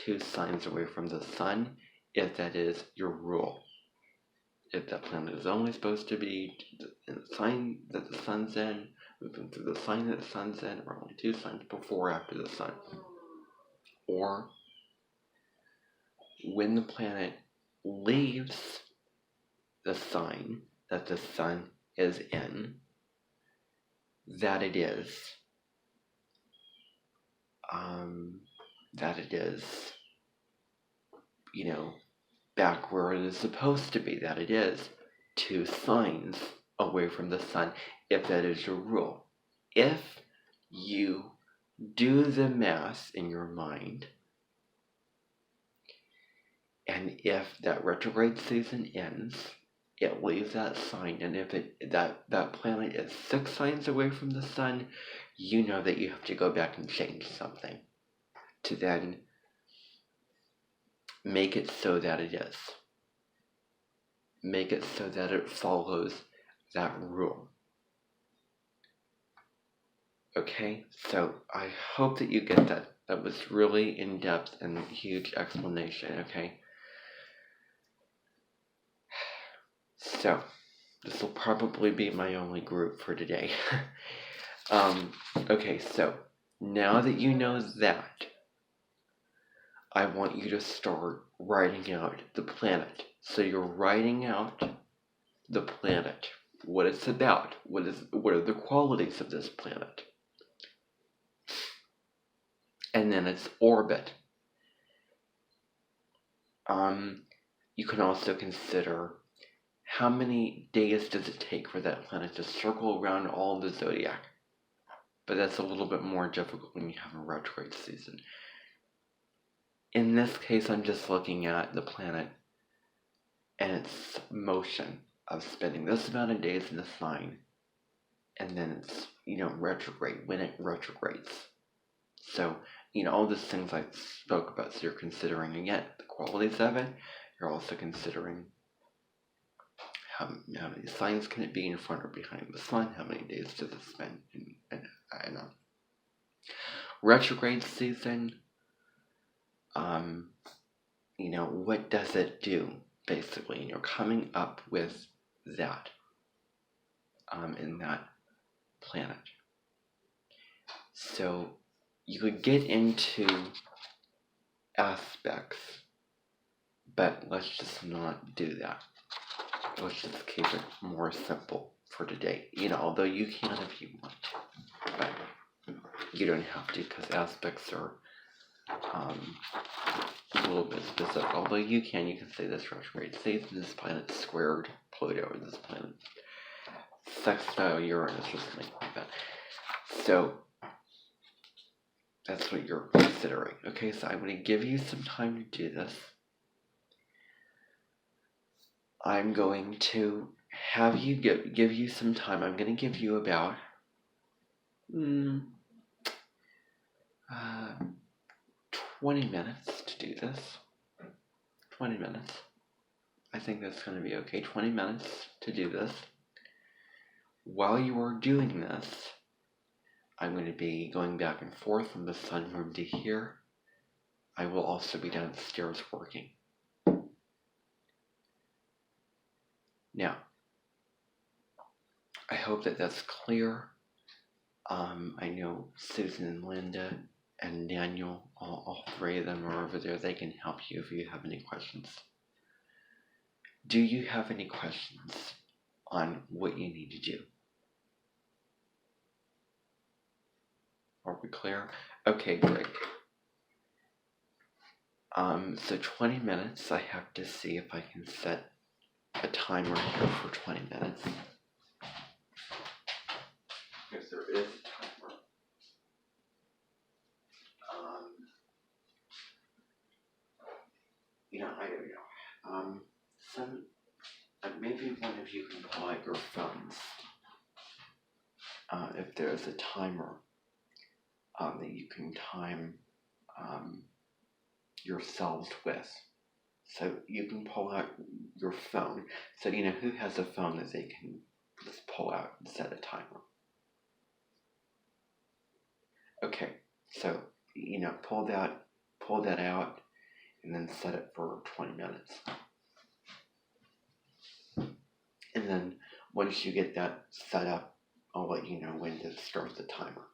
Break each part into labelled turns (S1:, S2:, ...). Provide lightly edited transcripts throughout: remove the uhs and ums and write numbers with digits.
S1: 2 signs away from the sun if that is your rule. If that planet is only supposed to be in the sign that the sun's in, moving through the sign that the sun's in, or only 2 signs before or after the sun. Or when the planet leaves the sign that the sun is in, that it is back where it is supposed to be, that it is 2 signs away from the sun, if that is your rule. If you do the math in your mind, and if that retrograde season ends, it leaves that sign, and if that planet is 6 signs away from the sun, you know that you have to go back and change something to then make it so that it is. Make it so that it follows that rule. Okay, so I hope that you get that. That was really in-depth and huge explanation, okay? So, this will probably be my only group for today. Okay, so now that you know that, I want you to start writing out the planet. So you're writing out the planet, what it's about, what are the qualities of this planet, and then its orbit. You can also consider how many days does it take for that planet to circle around all of the zodiac. But that's a little bit more difficult when you have a retrograde season. In this case, I'm just looking at the planet and its motion of spending this amount of days in the sign, and then it's, retrograde, when it retrogrades. So, all these things I spoke about, so you're considering, again, the qualities of it. You're also considering how many signs can it be in front or behind the sun, how many days does it spend in retrograde season, what does it do, basically, and you're coming up with that in that planet. So you could get into aspects, but let's just not do that. Let's just keep it more simple for today. Although you can if you want to, but you don't have to, because aspects are a little bit specific. Although you can say this retrograde season, this planet squared Pluto, or this planet sextile Uranus, or something like that. So that's what you're considering. Okay, so I'm going to give you some time to do this. I'm going to have you give you some time. I'm going to give you about 20 minutes to do this. 20 minutes. I think that's going to be okay. 20 minutes to do this. While you are doing this, I'm going to be going back and forth from the sunroom to here. I will also be downstairs working. Now, I hope that that's clear. I know Susan and Linda and Daniel, all 3 of them are over there. They can help you if you have any questions. Do you have any questions on what you need to do? Are we clear? Okay, great. So 20 minutes, I have to see if I can set a timer here for 20 minutes. If there is a timer. I don't know. Maybe one of you can pull out your phones. If there's a timer that you can time yourselves with. So you can pull out your phone. So who has a phone that they can just pull out and set a timer. Okay, so pull pull that out, and then set it for 20 minutes. And then once you get that set up, I'll let you know when to start the timer.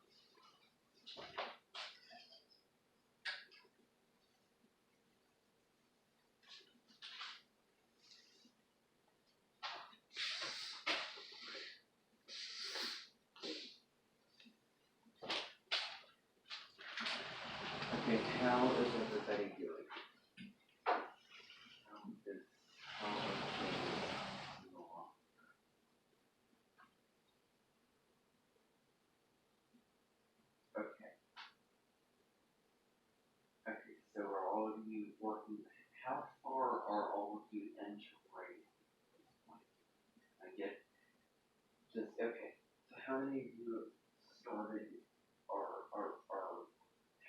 S1: Okay, how is everybody doing? How are things along? Okay. Okay, so are all of you working? How far are all of you into writing at this point? I get just okay. So how many of you have started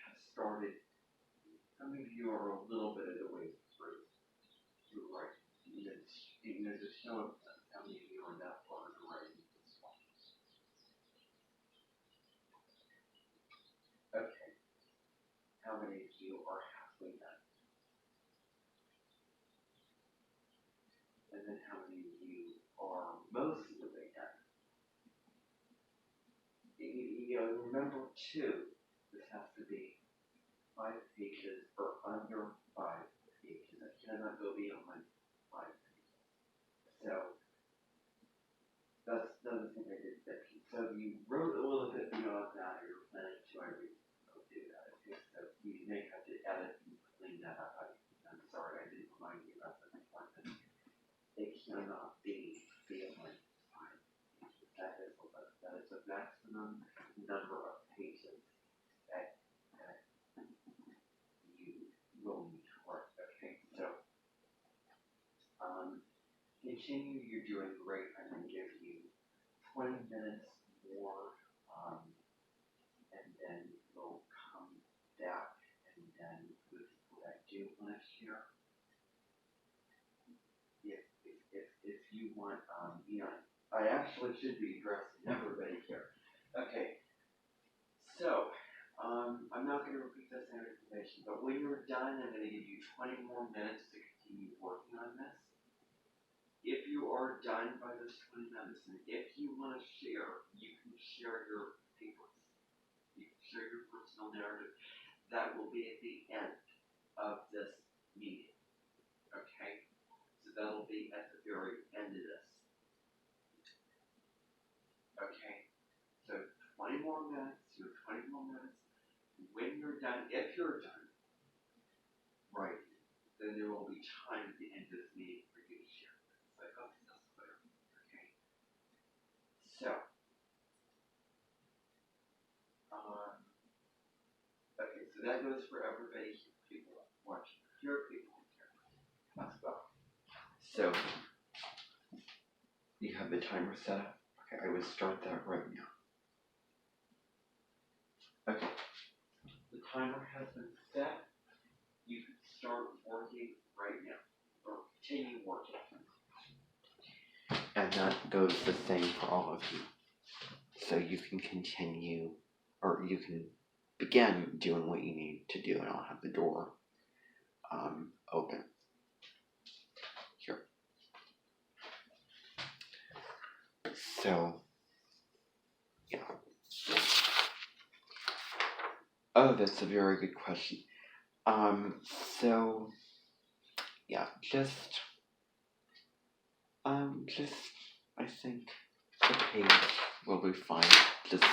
S1: have started? How many of you are a little bit of the way through writing? Just show up how many of you are that far into writing at this point. Okay. How many of you are halfway done? And then how many of you are most of the way done? Remember too, this has to be 5 pages or under 5 pages. I cannot go beyond 5 pages. So that's another thing I did mention. So you wrote a little bit beyond that, or you're planning to, I will do that. Okay, so you may have to edit and clean that up. I'm sorry, I didn't remind you about that before. It cannot be beyond 5 pages. That is the maximum number of pages that you will need to work. Okay, so continue. You're doing great. I'm going to give you 20 minutes more, and then we'll come back, and then for the people that do want to share, if you want, I actually should be addressing everybody here. Okay, so I'm not going to repeat this information, but when you're done, I'm going to give you 20 more minutes to continue working on this. If you are done by this 20 minutes, and if you want to share, you can share your papers. You can share your personal narrative. That will be at the end of this meeting. Okay? So that'll be at the very end of this. Okay? So 20 more minutes, you have 20 more minutes. When you're done, if you're done, right, then there will be time at the end of this meeting for you to share. It's like, okay, that's clear. Okay? So, okay, so that goes for everybody here, people watching, here, people here as well. So, you have the timer set up? Okay, I would start that right now. Okay, the timer has been set. You can start working right now, or continue working. And that goes the same for all of you. So you can continue, or you can begin doing what you need to do, and I'll have the door open. Here. So, yeah. Oh, that's a very good question. So, yeah, I think the page will be fine. Just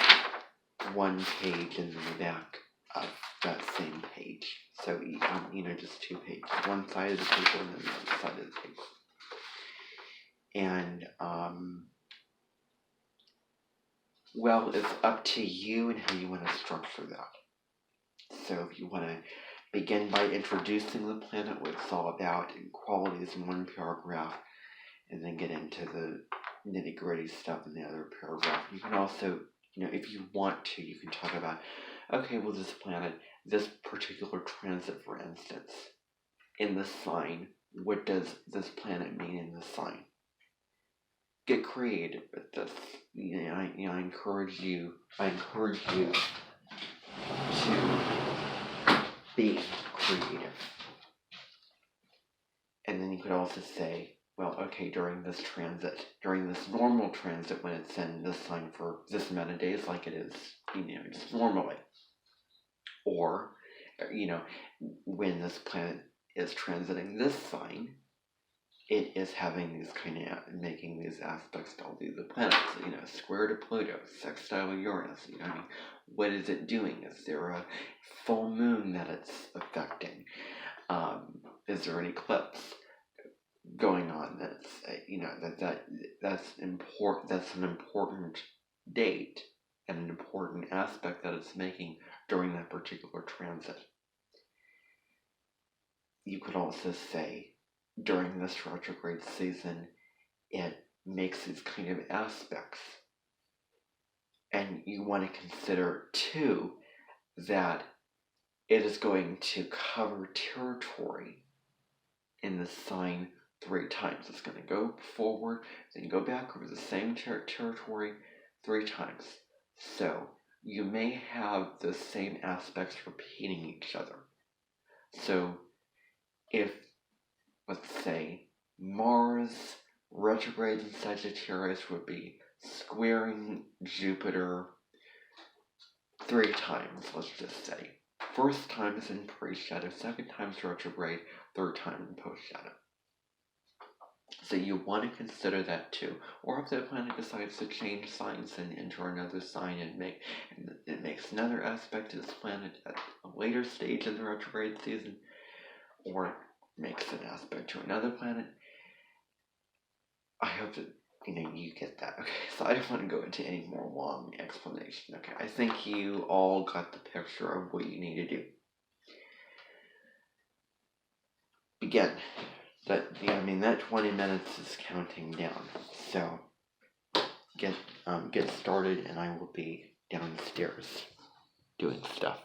S1: one page and then the back of that same page. So, just 2 pages. One side of the paper and then the other side of the paper. And, well, it's up to you and how you want to structure that. So if you want to begin by introducing the planet, what it's all about, and qualities in one paragraph, and then get into the nitty-gritty stuff in the other paragraph. You can also, if you want to, you can talk about, okay, well, this planet, this particular transit, for instance, in the sign, what does this planet mean in the sign? Get creative with this. I encourage you to be creative. And then you could also say, well, okay, during this normal transit, when it's in this sign for this amount of days, like it is, just normally. Or, when this planet is transiting this sign, it is having these making these aspects to all these planets, square to Pluto, sextile to Uranus, what is it doing? Is there a full moon that it's affecting? Is there an eclipse going on that's important? That's an important date and an important aspect that it's making during that particular transit. You could also say, during this retrograde season, it makes these kind of aspects. And you want to consider, too, that it is going to cover territory in the sign 3 times. It's going to go forward, then go back over the same territory 3 times. So you may have the same aspects repeating each other. So if, let's say, Mars retrograde in Sagittarius would be squaring Jupiter 3 times, let's just say. First time is in pre-shadow, second time is retrograde, third time in post-shadow. So you want to consider that too. Or if the planet decides to change signs and enter another sign and it makes another aspect to this planet at a later stage in the retrograde season, or makes an aspect to another planet. I hope that you get that. Okay, so I don't want to go into any more long explanation. Okay, I think you all got the picture of what you need to do. Again, that 20 minutes is counting down. So get started, and I will be downstairs doing stuff.